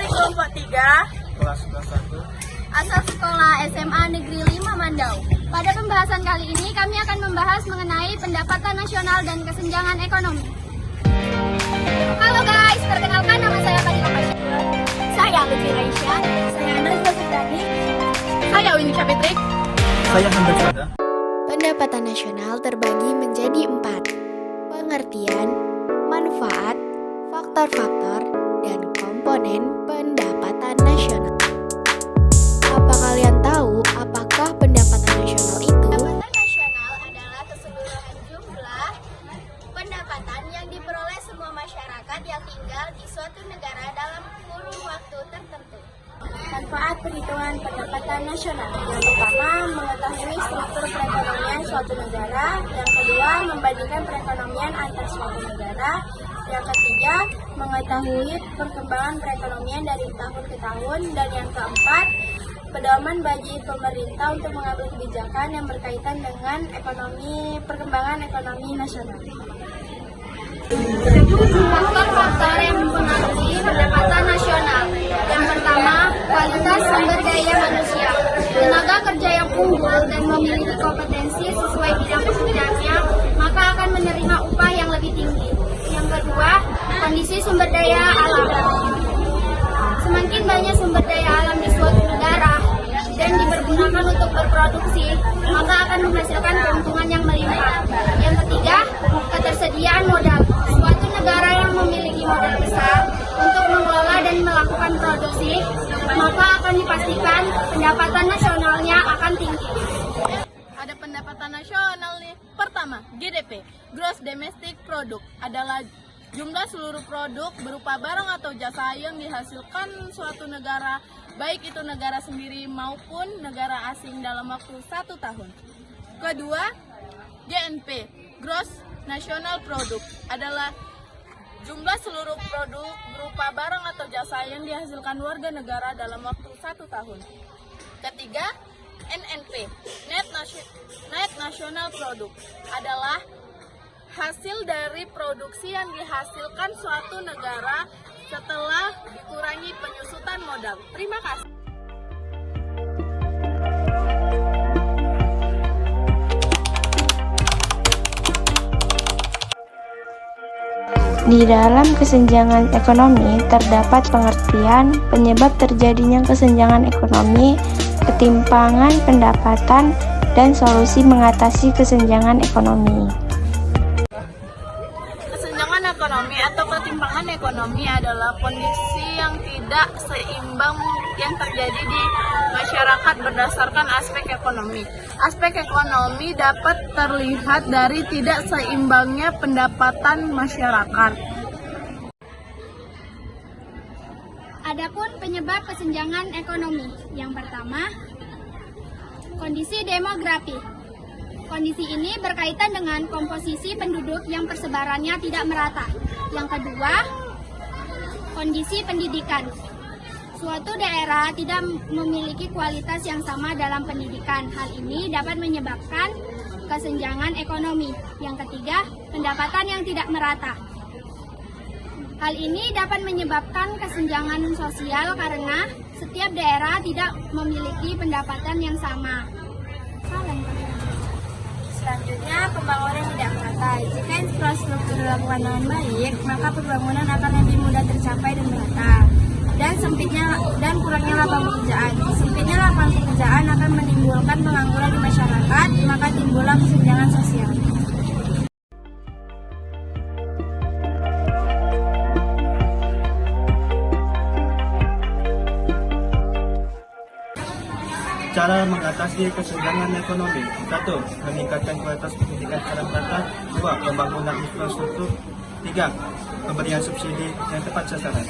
dari kelompok 3 kelas 1 asal sekolah SMA Negeri 5 Mandau. Pada pembahasan kali ini kami akan membahas mengenai pendapatan nasional dan kesenjangan ekonomi. Halo guys, perkenalkan nama saya Fadila Pasha. Saya Lutfi Raisya. Saya Nazwa Subrani. Saya Windy Sapitrik. saya Hamdan Sada. Pendapatan nasional terbagi menjadi 4: pengertian, manfaat, faktor-faktor, dan komponen pendapatan nasional. Apa kalian tahu apakah pendapatan nasional itu? Pendapatan nasional adalah keseluruhan jumlah pendapatan yang diperoleh semua masyarakat yang tinggal di suatu negara dalam kurun waktu tertentu. Manfaat perhitungan pendapatan nasional. Yang pertama, mengetahui struktur perekonomian suatu negara. Yang kedua, membandingkan perekonomian antar suatu negara. Yang ketiga, mengetahui perkembangan perekonomian dari tahun ke tahun. Dan yang keempat, pedoman bagi pemerintah untuk mengambil kebijakan yang berkaitan dengan perkembangan ekonomi nasional. Faktor-faktor yang mempengaruhi pendapatan nasional. Yang pertama, kualitas sumber daya manusia. Tenaga kerja yang unggul dan memiliki kompetensi sesuai bidang pekerjaannya, maka akan menerima upah yang lebih tinggi. Yang kedua, kondisi sumber daya alam. Semakin banyak sumber daya alam di suatu negara dan dipergunakan untuk berproduksi, maka akan menghasilkan keuntungan yang melimpah. Yang ketiga, ketersediaan modal. Suatu negara yang memiliki modal besar untuk mengelola dan melakukan produksi, maka akan dipastikan pendapatan nasionalnya akan tinggi. Ada pendapatan nasional nih. Pertama, GDP, Gross Domestic Product, adalah jumlah seluruh produk berupa barang atau jasa yang dihasilkan suatu negara, baik itu negara sendiri maupun negara asing dalam waktu 1 tahun. Kedua, GNP, Gross National Product, adalah jumlah seluruh produk berupa barang atau jasa yang dihasilkan warga negara dalam waktu 1 tahun. Ketiga, NNP, Net National Product, adalah hasil dari produksi yang dihasilkan suatu negara setelah dikurangi penyusutan modal. Terima kasih. Di dalam kesenjangan ekonomi terdapat pengertian penyebab terjadinya kesenjangan ekonomi, ketimpangan pendapatan, dan solusi mengatasi kesenjangan ekonomi. Kesenjangan ekonomi atau ketimpangan ekonomi adalah kondisi yang tidak seimbang yang terjadi di masyarakat berdasarkan aspek ekonomi. Aspek ekonomi dapat terlihat dari tidak seimbangnya pendapatan masyarakat. Adapun penyebab kesenjangan ekonomi. Yang pertama, kondisi demografi. Kondisi ini berkaitan dengan komposisi penduduk yang persebarannya tidak merata. Yang kedua, kondisi pendidikan. Suatu daerah tidak memiliki kualitas yang sama dalam pendidikan. Hal ini dapat menyebabkan kesenjangan ekonomi. Yang ketiga, pendapatan yang tidak merata. Hal ini dapat menyebabkan kesenjangan sosial karena setiap daerah tidak memiliki pendapatan yang sama. Selanjutnya, pembangunan tidak merata. Jika infrastruktur dilakukan dengan baik, maka pembangunan akan lebih mudah tercapai dan merata. Dan kurangnya lapangan pekerjaan. Sempitnya lapangan pekerjaan akan menimbulkan pengangguran di masyarakat, maka timbullah kesenjangan sosial. Cara mengatasi kesenjangan ekonomi. 1. Meningkatkan kualitas pendidikan secara merata. 2. Pembangunan infrastruktur. 3. Pemberian subsidi yang tepat sasaran.